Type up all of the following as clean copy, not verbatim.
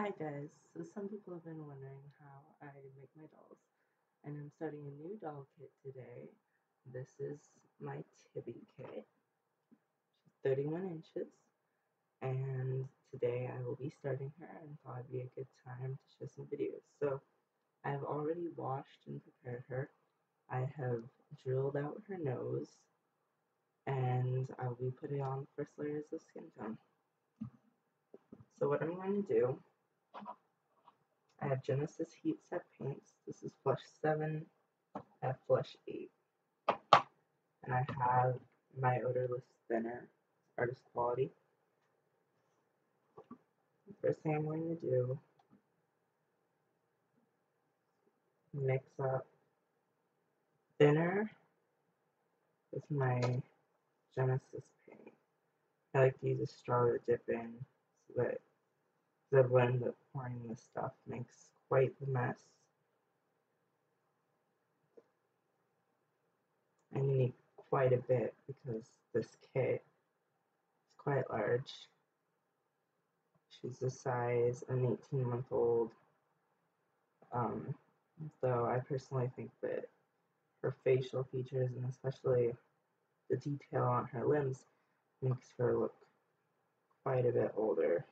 Hi guys, so some people have been wondering how I make my dolls, and I'm starting a new doll kit today. This is my Tibby kit. She's 31 inches, and today I will be starting her and thought it'd be a good time to show some videos. So I've already washed and prepared her. I have drilled out her nose, and I'll be putting on the first layers of skin tone. So what I'm going to do, I have Genesis Heat Set Paints. This is Flush 7 at Flush 8. And I have my odorless thinner, artist quality. The first thing I'm going to do, mix up thinner with my Genesis paint. I like to use a straw to dip in so that the blend of pouring the stuff makes quite the mess. And you need quite a bit because this kit is quite large. She's the size of an 18-month-old. Though I personally think that her facial features and especially the detail on her limbs makes her look quite a bit older.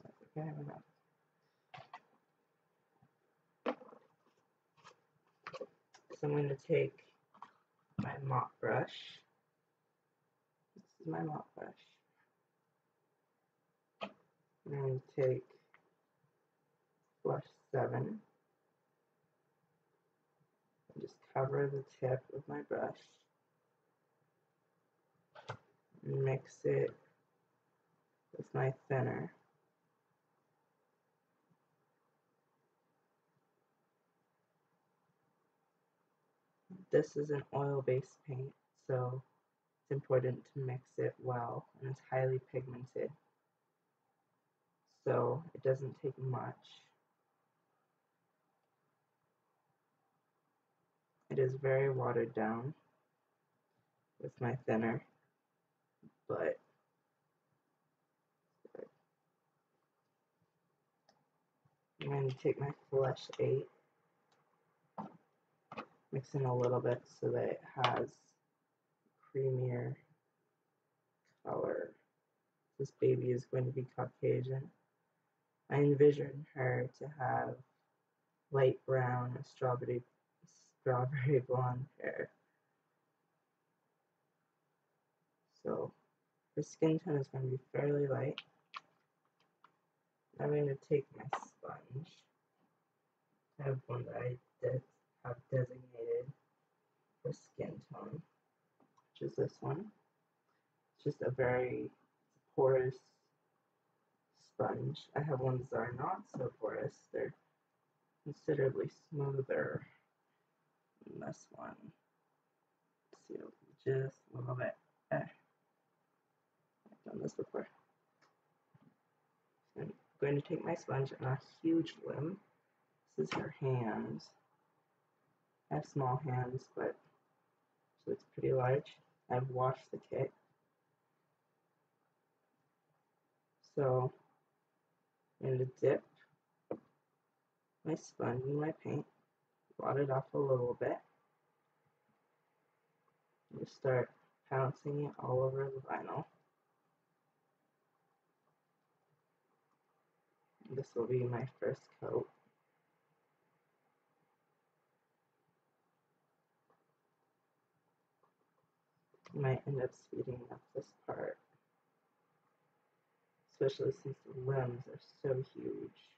I think I have enough. So I'm going to take my mop brush. This is my mop brush. I'm going to take Flush 7 and just cover the tip of my brush and mix it with my thinner. This is an oil-based paint, so it's important to mix it well, and it's highly pigmented, so it doesn't take much. It is very watered down with my thinner, but I'm going to take my Flush 8, mix in a little bit so that it has creamier color. This baby is going to be Caucasian. I envision her to have light brown, strawberry blonde hair. So her skin tone is going to be fairly light. I'm going to take my sponge. I have one that I have designated for skin tone, which is this one. It's just a very porous sponge. I have ones that are not so porous. They're considerably smoother than this one. Let's see, just a little bit. I've done this before. I'm going to take my sponge and a huge limb. This is her hands. I have small hands, but so it's pretty large. I've washed the kit. So I'm going to dip my sponge in my paint, blot it off a little bit, and just start pouncing it all over the vinyl. This will be my first coat. I might end up speeding up this part, especially since the limbs are so huge.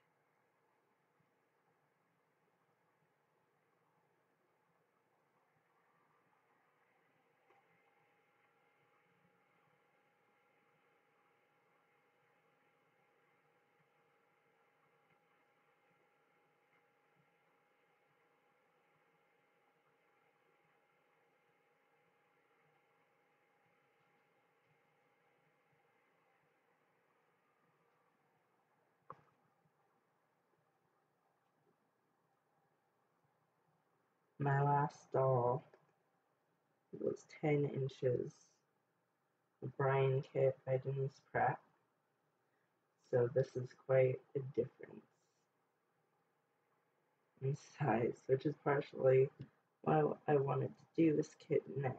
My last doll was 10 inches. The Brian kit by Denise Pratt. So this is quite a difference in size, which is partially why I wanted to do this kit next.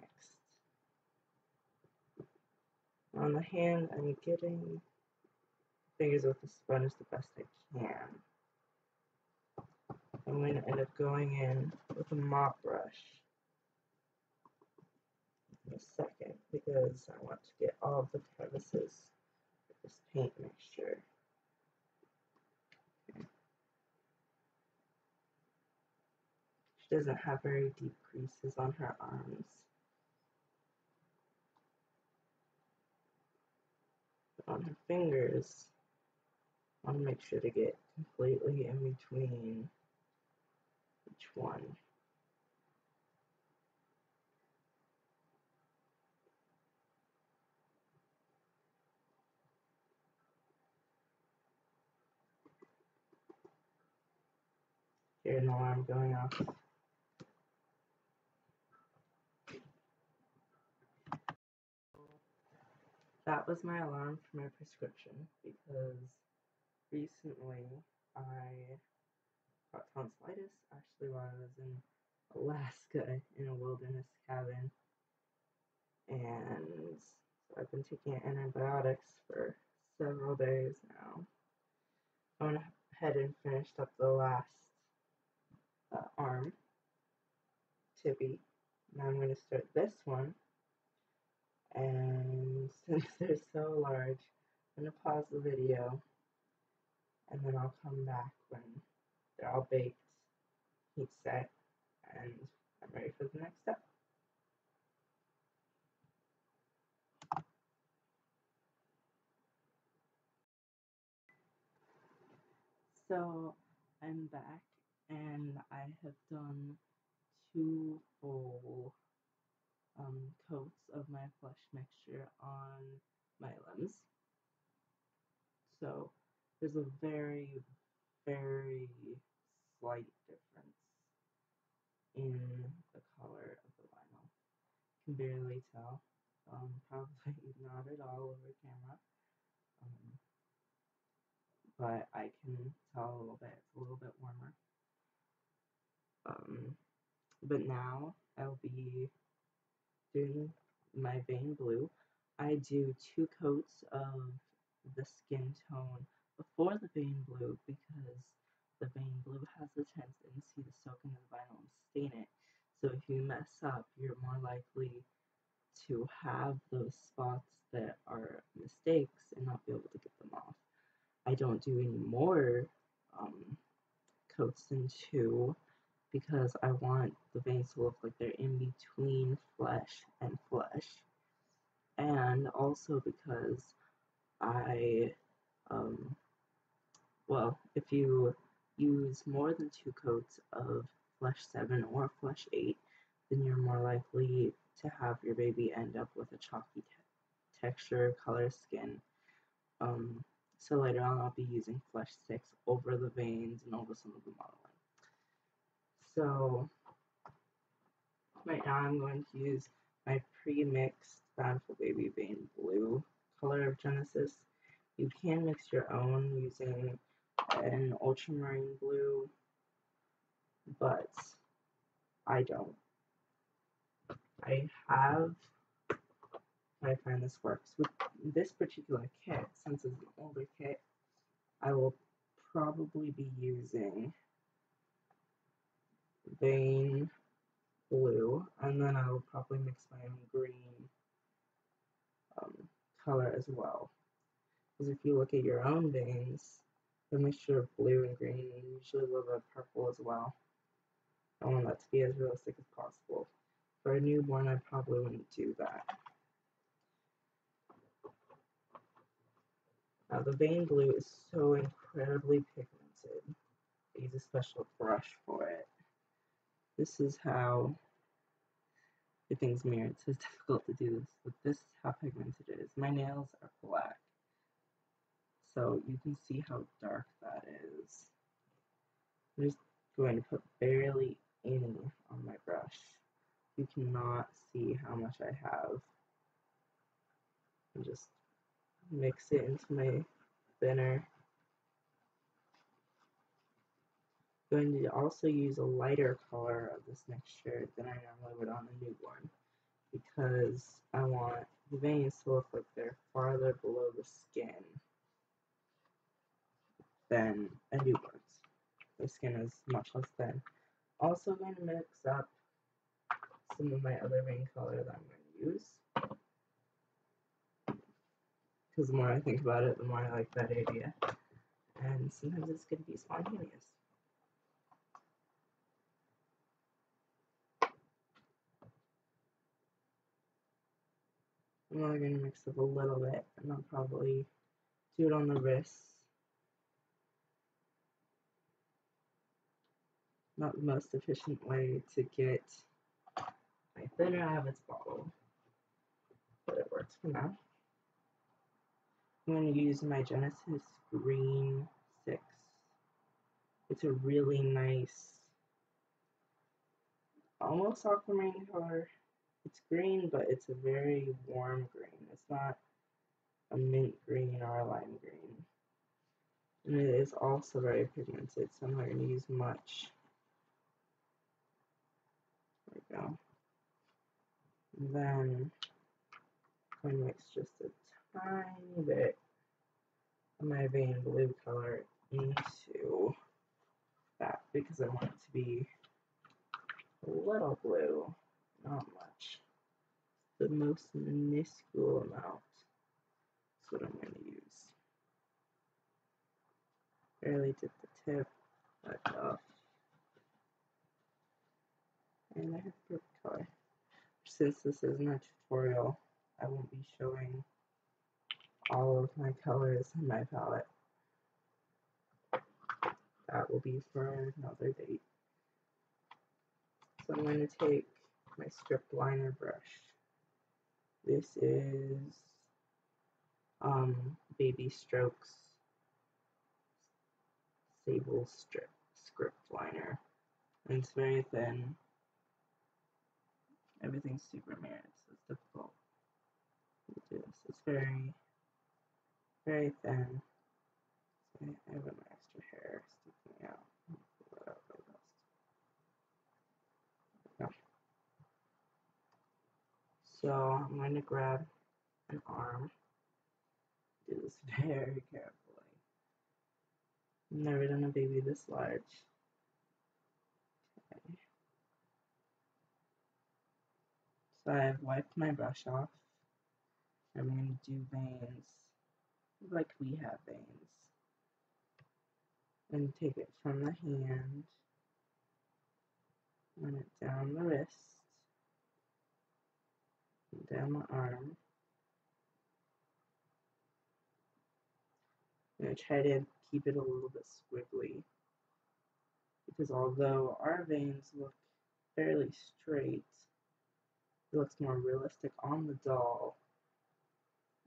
On the hand, I'm getting fingers with the sponge the best I can. I'm going to end up going in with a mop brush in a second because I want to get all of the crevices with this paint mixture. She doesn't have very deep creases on her arms. But on her fingers, I want to make sure to get completely in between each one. Hear an alarm going off. That was my alarm for my prescription because recently I got tonsillitis actually while I was in Alaska in a wilderness cabin, and so I've been taking antibiotics for several days now. I went ahead and finished up the last arm, tibby. Now I'm going to start this one, and since they're so large, I'm going to pause the video, and then I'll come back when they're all baked, heat set, and I'm ready for the next step. So I'm back, and I have done 2 full coats of my flesh mixture on my limbs. So there's a very, very slight difference in the color of the vinyl. Can barely tell, probably not at all over camera, but I can tell a little bit. It's a little bit warmer. But now I'll be doing my vein blue. I do 2 coats of the skin tone before the vein blue because the vein blue has the tendency to soak into the vinyl and stain it. So if you mess up, you're more likely to have those spots that are mistakes and not be able to get them off. I don't do any more coats than 2 because I want the veins to look like they're in between flesh and flesh, and also because I, well, if you use more than 2 coats of flesh 7 or flesh 8, then you're more likely to have your baby end up with a chalky texture, color, skin. So later on I'll be using flesh 6 over the veins and over some of the modeling. So right now I'm going to use my pre-mixed Bountiful Baby Vein Blue color of Genesis. You can mix your own using an ultramarine blue, but I don't. I find this works. With this particular kit, since it's an older kit, I will probably be using Vein Blue, and then I will probably mix my own green color as well. Because if you look at your own veins, the mixture of blue and green, and usually a little bit of purple as well. I want that to be as realistic as possible. For a newborn, I probably wouldn't do that. Now, the vein blue is so incredibly pigmented. I use a special brush for it. This is how everything's mirrored, so it's difficult to do this, but this is how pigmented it is. My nails are black, so you can see how dark that is. I'm just going to put barely any on my brush. You cannot see how much I have. And just mix it into my thinner. I'm going to also use a lighter color of this mixture than I normally would on a newborn because I want the veins to look like they're farther below the skin than a newborn's. The skin is much less thin. Also going to mix up some of my other vein color that I'm going to use. Because the more I think about it, the more I like that idea. And sometimes it's going to be spontaneous. I'm only going to mix up a little bit, and I'll probably do it on the wrists. Not the most efficient way to get my thinner out of its bottle, but it works for now. I'm going to use my Genesis Green 6. It's a really nice, almost aquamarine color. It's green, but it's a very warm green. It's not a mint green or a lime green. And it is also very pigmented, so I'm not going to use much. There we go. And then I'm going to mix just a tiny bit of my vein blue color into that because I want it to be a little blue, not much. The most minuscule amount is what I'm going to use. Barely dip the tip, let off. And I have purple color. Since this isn't a tutorial, I won't be showing all of my colors in my palette. That will be for another date. So I'm going to take my strip liner brush. This is Baby Strokes Sable Script Liner. And it's very thin. Everything's super mirrored, so it's difficult to do this. It's very, very thin. So I have an extra hair sticking out. Pull that out by dust. So I'm going to grab an arm. Do this very carefully. I've never done a baby this large. Okay. So I've wiped my brush off. I'm going to do veins like we have veins. And take it from the hand, run it down the wrist, and down the arm. I'm going to try to keep it a little bit squiggly, because although our veins look fairly straight, it looks more realistic on the doll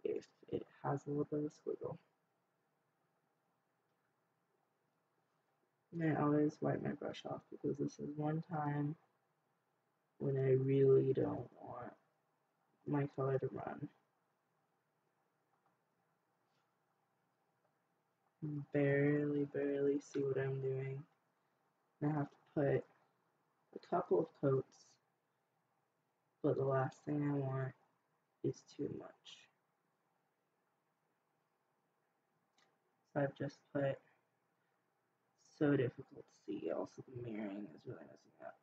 if it has a little bit of a squiggle. And I always wipe my brush off because this is one time when I really don't want my color to run. Barely see what I'm doing. I have to put a couple of coats, but the last thing I want is too much. So I've just put, so difficult to see, also the mirroring is really messing up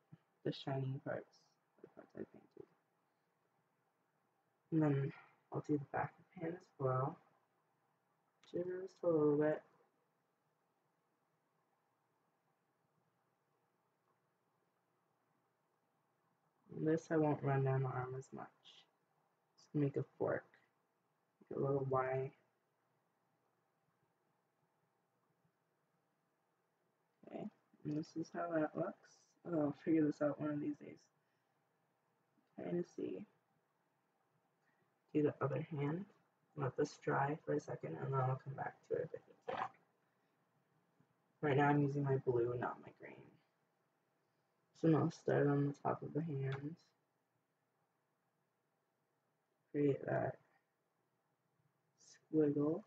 the shiny parts, the parts I painted. And then I'll do the back of the hand as well, just a little bit. And this I won't run down the arm as much. Just make a fork, make a little Y. Okay, and this is how that looks. Oh, I'll figure this out one of these days. Trying to see. Do the other hand. Let this dry for a second, and then I'll come back to it if it needs it. Right now I'm using my blue, not my green. So now I'll start on the top of the hand. Create that squiggle.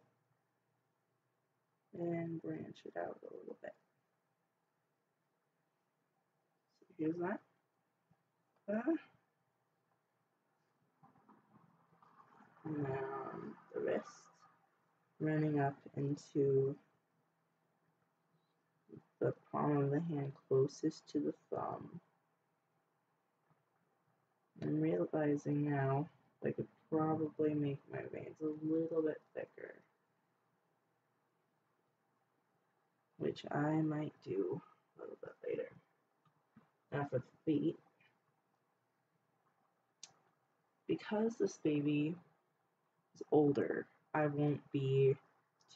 and branch it out a little bit. So here's that. Now the wrist, running up into the palm of the hand closest to the thumb. I'm realizing now I could probably make my veins a little bit thicker, which I might do a little bit later. Now for the feet, because this baby is older, I won't be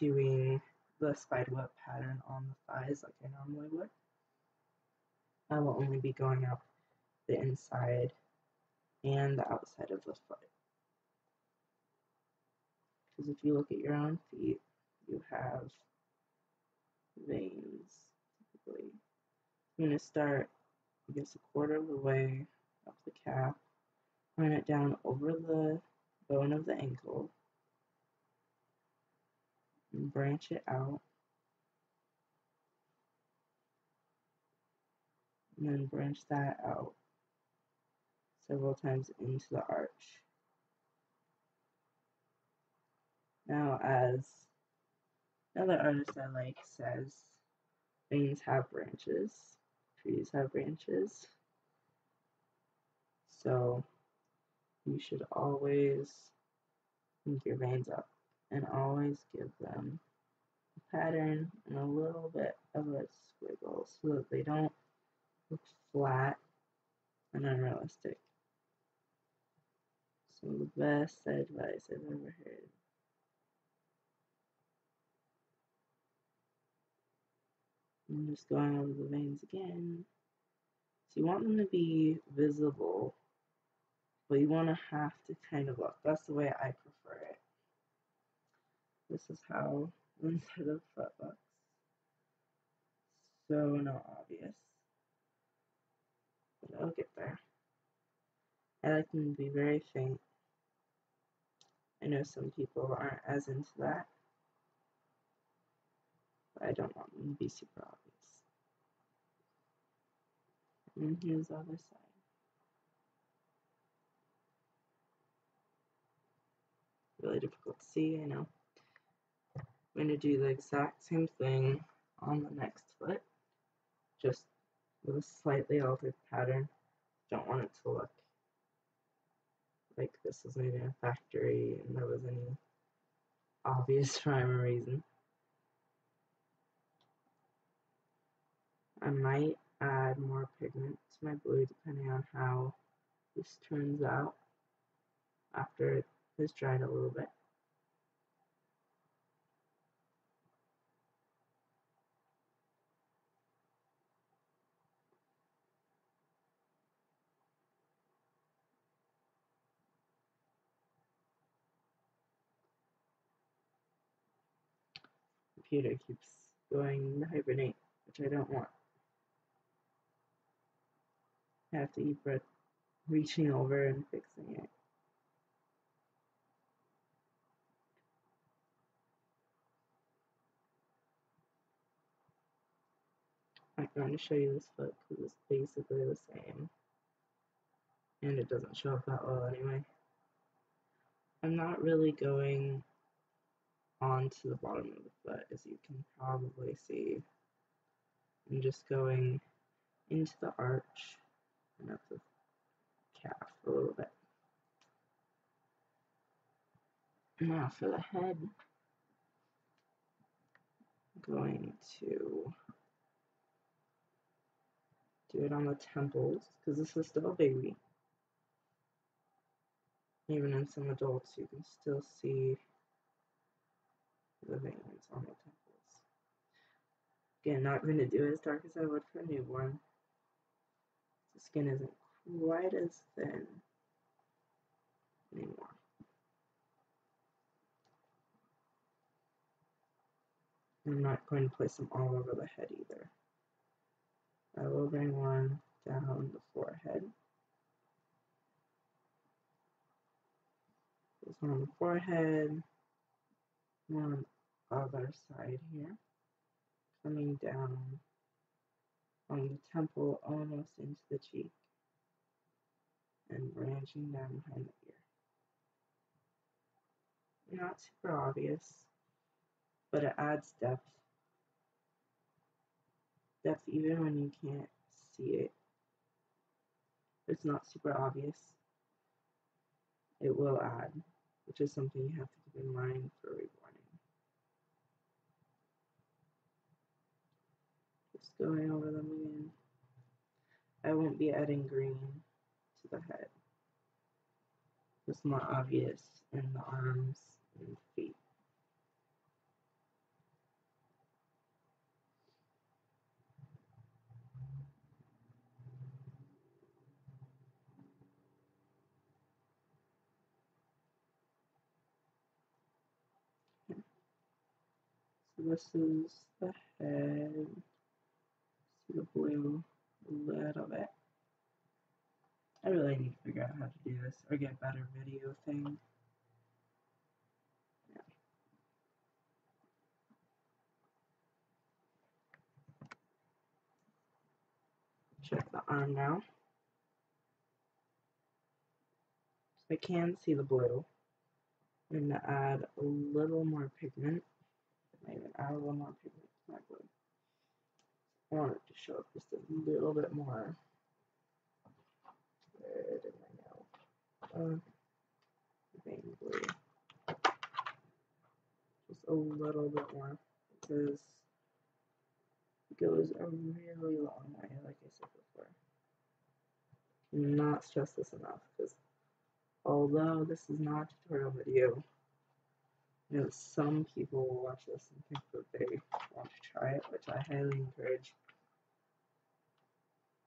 doing the spiderweb pattern on the thighs like I normally would. I will only be going up the inside and the outside of the foot. Because if you look at your own feet, you have veins typically. I'm going to start, I guess, a quarter of the way up the calf, run it down over the bone of the ankle, and branch it out, and then branch that out several times into the arch. Now, as another artist I like says, veins have branches, trees have branches, so you should always link your veins up and always give them a pattern and a little bit of a squiggle so that they don't look flat and unrealistic. Some of the best advice I've ever heard. I'm just going over the veins again. So you want them to be visible, but you want to have to kind of look. That's the way I prefer it. This is how one side of the foot looks. So not obvious, but I'll get there. I like them to be very faint. I know some people aren't as into that, but I don't want them to be super obvious. And here's the other side. Really difficult to see, I know. I'm going to do the exact same thing on the next foot, just with a slightly altered pattern. Don't want it to look like this was made in a factory and there was any obvious rhyme or reason. I might add more pigment to my blue depending on how this turns out after it has dried a little bit. Computer keeps going to hibernate, which I don't want. I have to keep reaching over and fixing it. I'm not going to show you this foot because it's basically the same, and it doesn't show up that well anyway. I'm not really going onto the bottom of the foot, as you can probably see. I'm just going into the arch and up the calf a little bit. Now for the head, I'm going to do it on the temples, because this is still a baby. Even in some adults, you can still see the veins on the temples. Again, not going to do it as dark as I would for a newborn. The skin isn't quite as thin anymore. I'm not going to place them all over the head either. I will bring one down the forehead. This one on the forehead, one on the other side here. coming down on the temple almost into the cheek and branching down behind the ear. Not super obvious, but it adds depth. Depth even when you can't see it. It's not super obvious. It will add, which is something you have to keep in mind for reborning. Just going over them again. I won't be adding green to the head. It's more obvious in the arms and feet. So this is the head. See the blue a little bit. I really need to figure out how to do this or get a better video thing. Yeah. Check the arm now. So I can see the blue. I'm going to add a little more pigment. I even add a little more pigment to my blue. I want it to show up just a little bit more. Where did I go? Vein blue. Just a little bit more because it goes a really long way, like I said before. Cannot stress this enough because although this is not a tutorial video, you know, some people will watch this and think that they want to try it, which I highly encourage.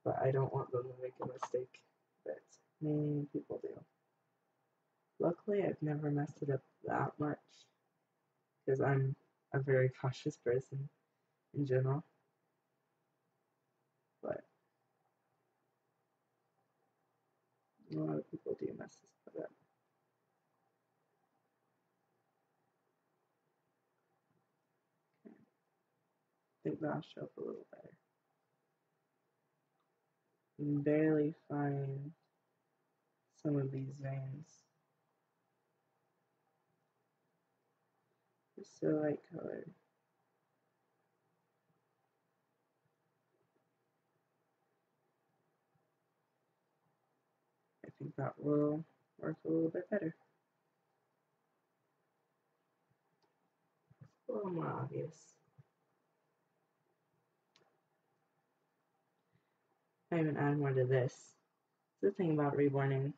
But I don't want them to make a mistake that many people do. Luckily, I've never messed it up that much because I'm a very cautious person in general. But a lot of people do mess this up. Okay. I think that'll show up a little better. You can barely find some of these veins. They're so light colored. I think that will work a little bit better. A little more obvious. I even add more to this. The thing about reborning,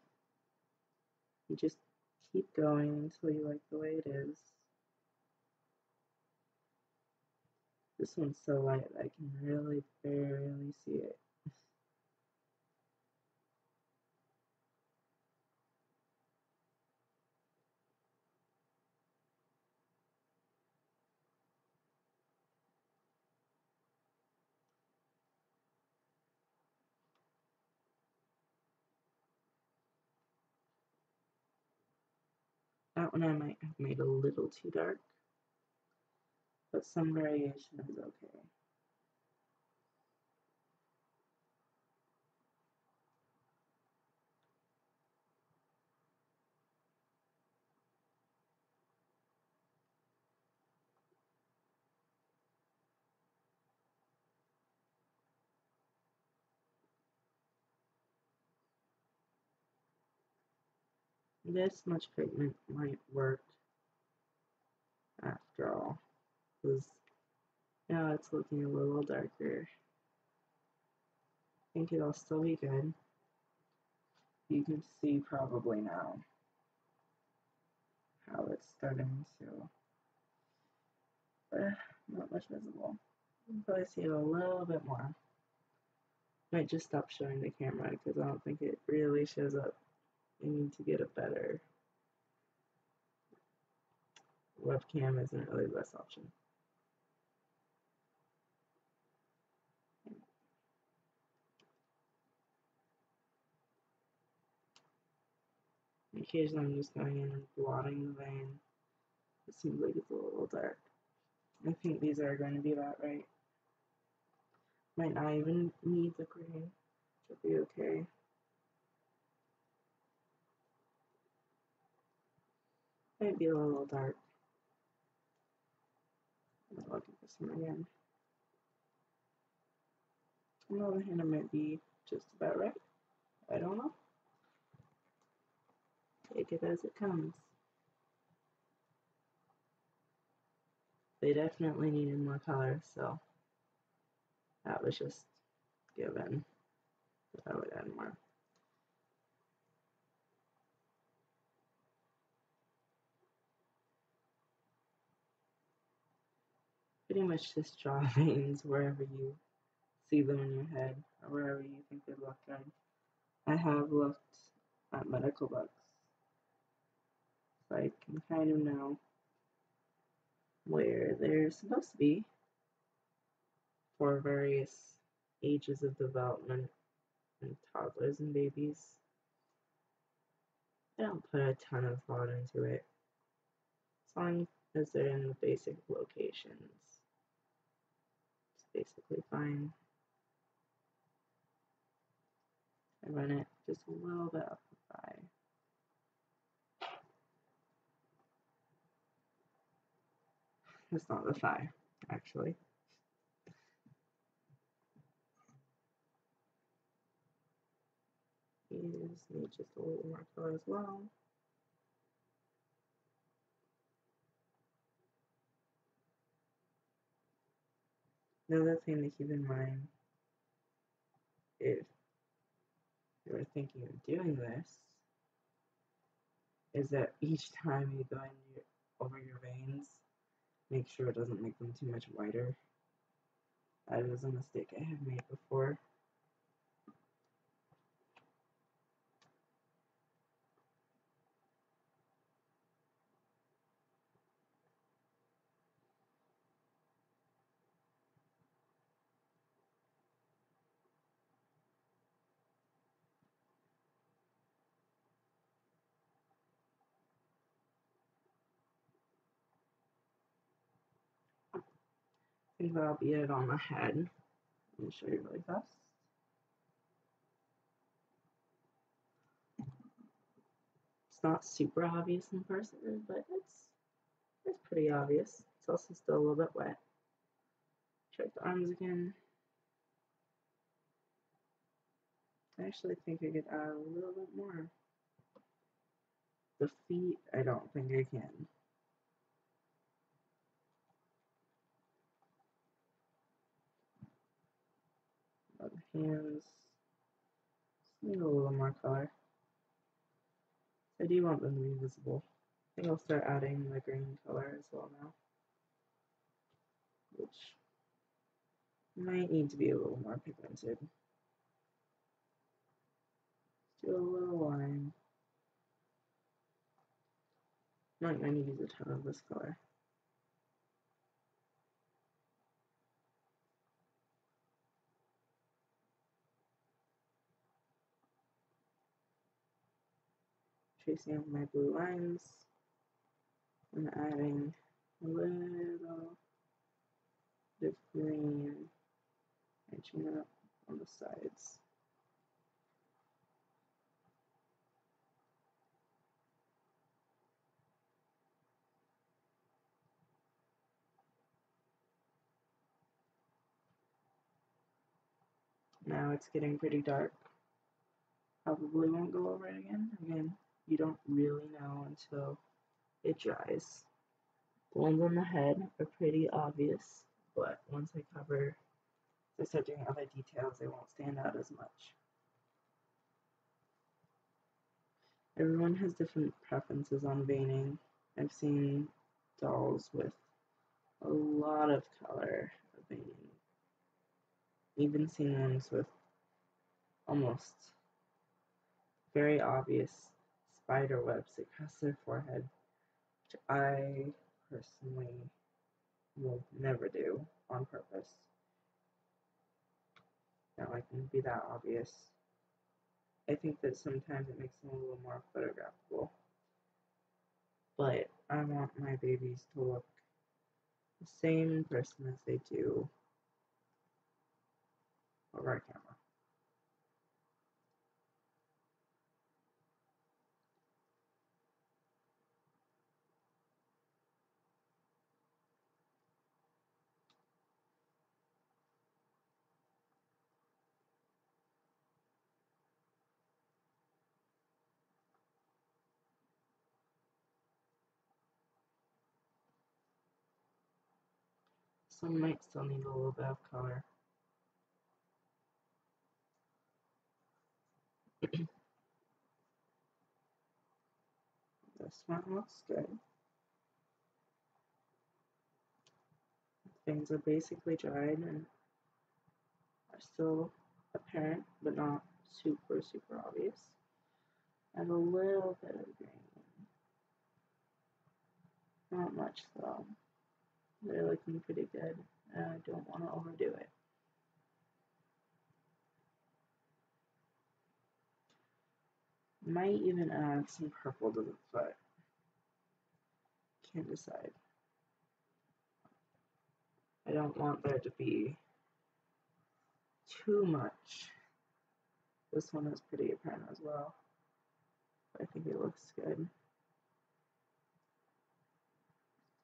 you just keep going until you like the way it is. This one's so light that I can really barely see it. That one I might have made a little too dark, but some variation is okay. This much pigment might work after all, because now it's looking a little darker. I think it'll still be good. You can see probably now how it's starting to, not much visible. You can probably see it a little bit more. Might just stop showing the camera because I don't think it really shows up. You need to get a better webcam. Isn't really the best option. Occasionally I'm just going in and blotting the vein. It seems like it's a little dark. I think these are going to be about right. Might not even need the green. Should be okay. Might be a little dark. I'm looking for some again. On the other hand, it might be just about right. I don't know. Take it as it comes. They definitely needed more color, so that was just given that I would add more. Pretty much just draw veins wherever you see them in your head or wherever you think they look good. I have looked at medical books, so I can kind of know where they're supposed to be for various ages of development in toddlers and babies. I don't put a ton of thought into it, as long as they're in the basic locations. It's basically fine. I run it just a little bit up the thigh. It's not the thigh, actually. These need just a little more color as well. Another thing to keep in mind if you're thinking of doing this is that each time you go in over your veins, make sure it doesn't make them too much whiter. That was a mistake I had made before. I think that'll be it on the head. Let me show you really fast. It's not super obvious in person, but it's pretty obvious. It's also still a little bit wet. Check the arms again. I actually think I could add a little bit more. The feet, I don't think I can. The hands, need a little more color. I do want them to be visible. I think I'll start adding the green color as well now, which might need to be a little more pigmented. Let's do a little line. Might not use a ton of this color. Tracing out my blue lines and adding a little bit of green, edging up on the sides. Now it's getting pretty dark. Probably won't go over it again. Again, you don't really know until it dries. The ones on the head are pretty obvious, but once I start doing other details, they won't stand out as much. Everyone has different preferences on veining. I've seen dolls with a lot of color of veining. Even seen ones with almost very obvious spider webs across their forehead, which I personally will never do on purpose. Not like them to be that obvious. I think that sometimes it makes them a little more photographable. But I want my babies to look the same in person as they do over our camera. Some might still need a little bit of color. This one looks good. Things are basically dried and are still apparent, but not super, super obvious. And a little bit of green. Not much though. They're looking pretty good, and I don't want to overdo it. Might even add some purple to the foot. Can't decide. I don't want there to be too much. This one is pretty apparent as well. I think it looks good.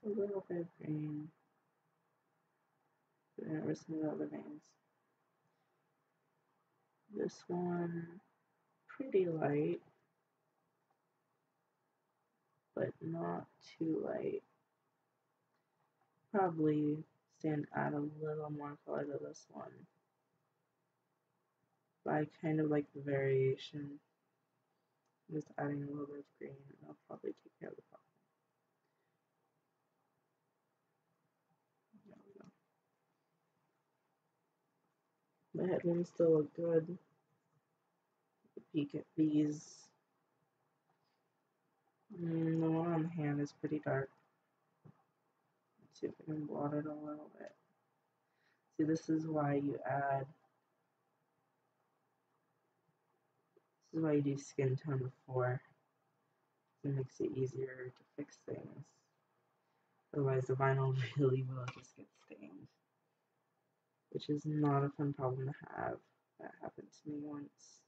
A little bit of green. Where's some of the other veins? This one, pretty light, but not too light. Probably add a little more color to this one. But I kind of like the variation. Just adding a little bit of green, and I'll probably take care of the problem. There we go. The headwinds still look good. Peek at these. The one on the hand is pretty dark. Let's see if I can blot it a little bit. See, this is why you add. This is why you do skin tone before. It makes it easier to fix things. Otherwise, the vinyl really will just get stained, which is not a fun problem to have. That happened to me once.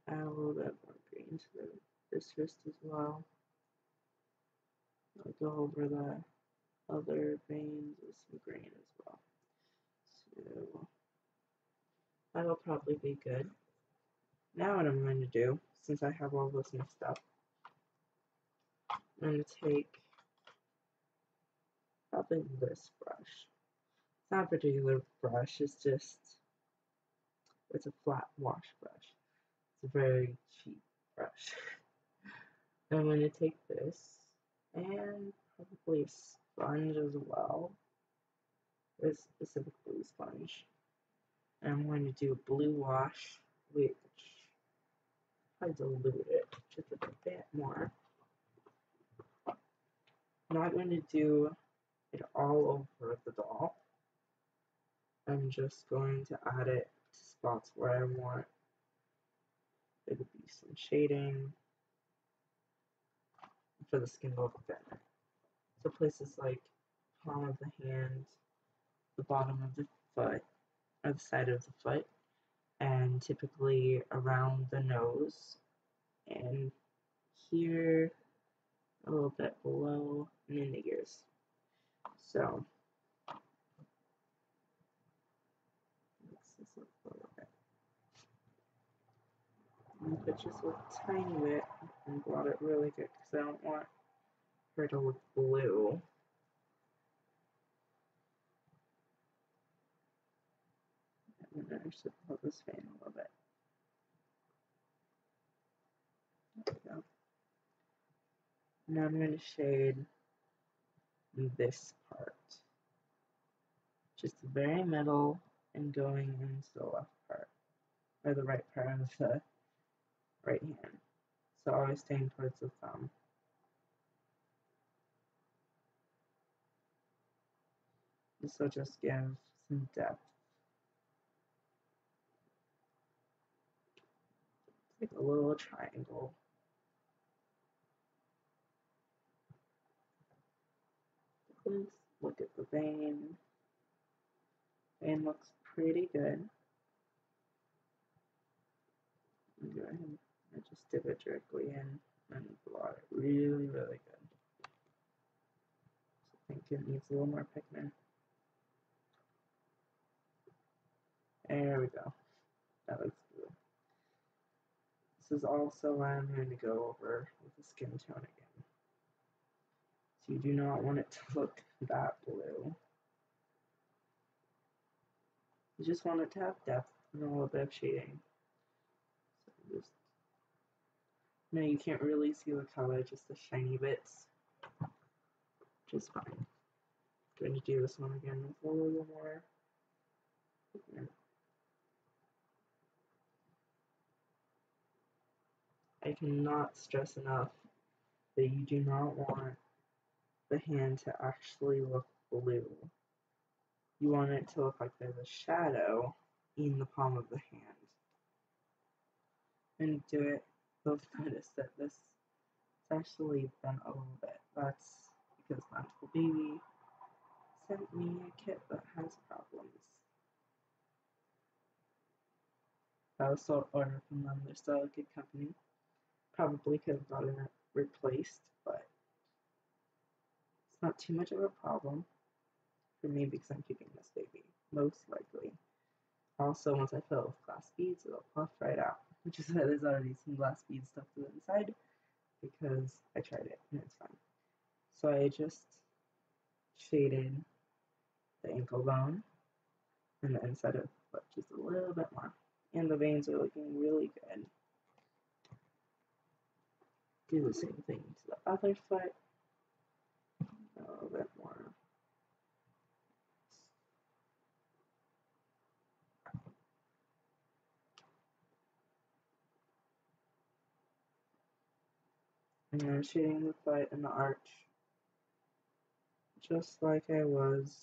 Add a little bit more green to this wrist as well. I'll go over the other veins with some green as well. So that'll probably be good. Now what I'm going to do, since I have all this mixed up, I'm going to take probably this brush. It's not a particular brush, it's a flat wash brush. It's a very cheap brush. I'm going to take this and probably a sponge as well. This specific blue sponge. And I'm going to do a blue wash, which I dilute it just a bit more. I'm not going to do it all over the doll. I'm just going to add it to spots where I want there to be some shading for the skin to look thinner. So places like palm of the hand, the bottom of the foot, or the side of the foot, and typically around the nose, and here, a little bit below, and in the ears. So, mix this up a little bit. And put just a tiny bit and blot it really good because I don't want her to look blue. And then I should pull this vein a little bit. There we go. Now I'm going to shade this part. Just the very middle and going into the left part, or the right part of the right hand. So always staying towards the thumb. This will just give some depth. It's like a little triangle. nose, look at the vein. Vein looks pretty good. Go ahead and just dip it directly in and blot it really, really good. So I think it needs a little more pigment. There we go. That looks good. This is also what I'm going to go over with the skin tone again. So you do not want it to look that blue. You just want it to have depth and a little bit of shading. So just, no, you can't really see the color, just the shiny bits, which is fine. I'm going to do this one again with a little more pigment. I cannot stress enough that you do not want the hand to actually look blue. You want it to look like there's a shadow in the palm of the hand. And do it, you'll notice that this has actually bent a little bit. That's because Magical Baby sent me a kit that has problems. I also ordered from them. They're still a good company. Probably could have gotten it replaced, but it's not too much of a problem for me because I'm keeping this baby, most likely. Also, once I fill it with glass beads, it'll puff right out, which is why there's already some glass beads stuck to the inside because I tried it and it's fine. So I just shaded the ankle bone and the inside of the foot just a little bit more. And the veins are looking really good. Do the same thing to the other foot. A little bit more. And I'm shading the foot and the arch just like I was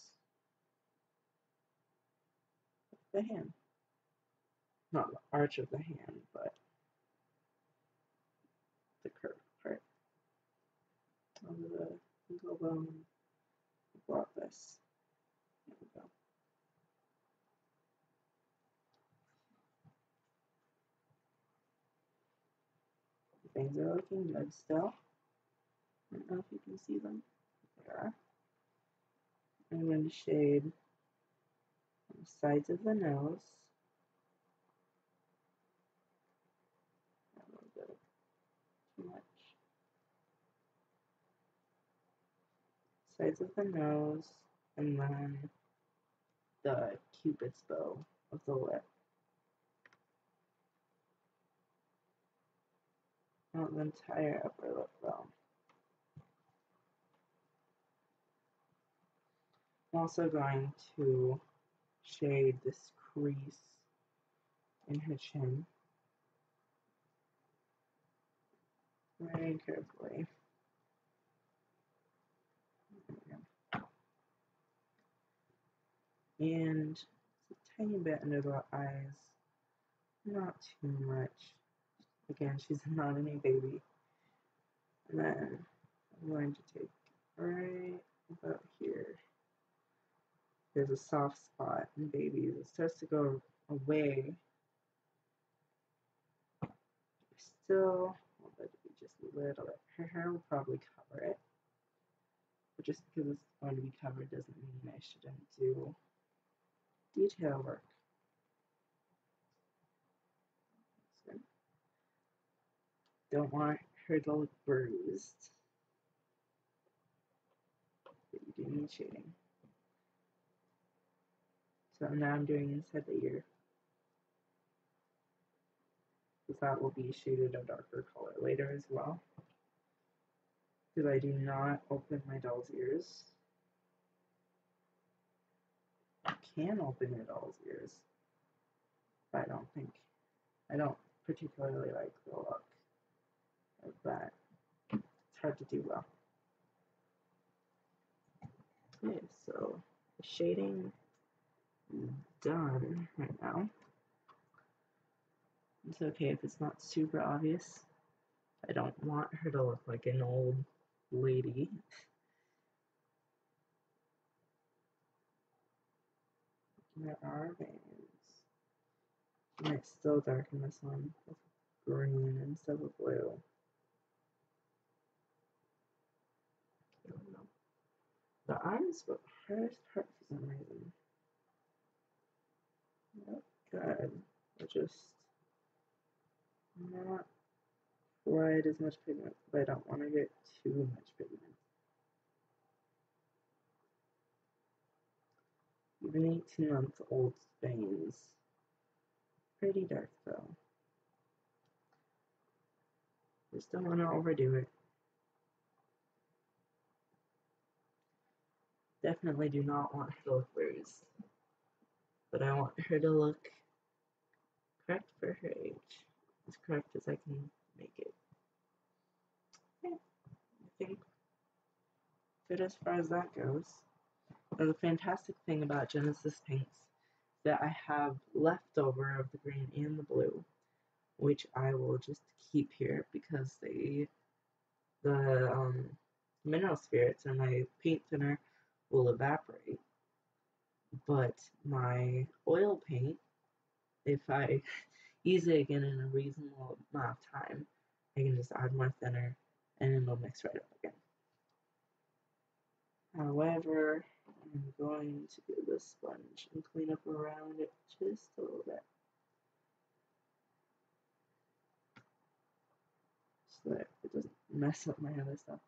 with the hand. Not the arch of the hand, but the curved part of the ankle bone. Blot this. There we go. Things are looking good still. I don't know if you can see them. There. I'm going to shade the sides of the nose. A little bit too much. Sides of the nose, and then the cupid's bow of the lip. Not the entire upper lip though. I'm also going to shade this crease in her chin very carefully. And a tiny bit under the eyes, not too much. Again, she's not a new baby. And then I'm going to take right about here. There's a soft spot in babies. It starts to go away. Still, well, that would be just a little bit. Her hair will probably cover it. But just because it's going to be covered doesn't mean I shouldn't do detail work. So, don't want her to look bruised. But you do need shading. So now I'm doing inside the ear. Because that will be shaded a darker color later as well. Because I do not open my doll's ears. I can open your doll's ears. But I don't particularly like the look of that. It's hard to do well. Okay, so the shading is done right now. It's okay if it's not super obvious. I don't want her to look like an old lady. There are veins. And it's still dark in this one with green instead of blue. I don't know. The eyes were the hardest part for some reason. Not good. They're just not quite as much pigment, but I don't want to get too much pigment. Even 18-month-old veins. Pretty dark though. Just don't want to overdo it. Definitely do not want her to look bruised. But I want her to look correct for her age. As correct as I can make it. Yeah, I think good as far as that goes. Now the fantastic thing about Genesis paints that I have leftover of the green and the blue, which I will just keep here because the mineral spirits and my paint thinner will evaporate. But my oil paint, if I use it again in a reasonable amount of time, I can just add more thinner and it'll mix right up again. However, I'm going to do the sponge and clean up around it just a little bit. So that it doesn't mess up my other stuff.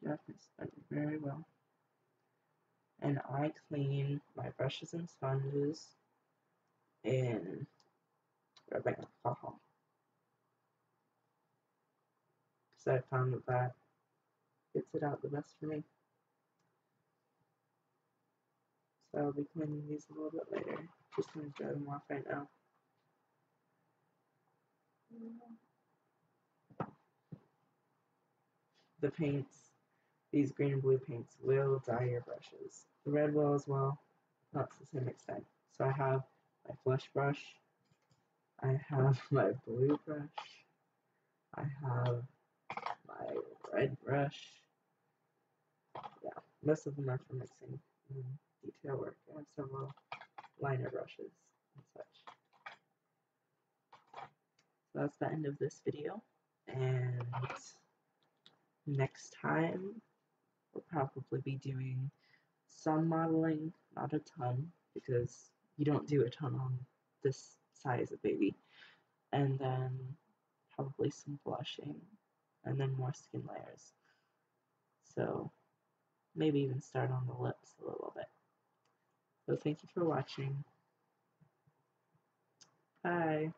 Definitely sponge very well. And I clean my brushes and sponges in rubbing alcohol. Because I found that gets it out the best for me. So I'll be cleaning these a little bit later. Just going to dry them off right now. The paints, these green and blue paints will dye your brushes. The red will as well, not to the same extent. So I have my flush brush, I have my blue brush, I have my red brush. Yeah, most of them are for mixing detail work. I have several liner brushes and such. So that's the end of this video, and next time we'll probably be doing some modeling, not a ton, because you don't do a ton on this size of baby, and then probably some blushing, and then more skin layers. So maybe even start on the lips a little bit. So thank you for watching. Bye.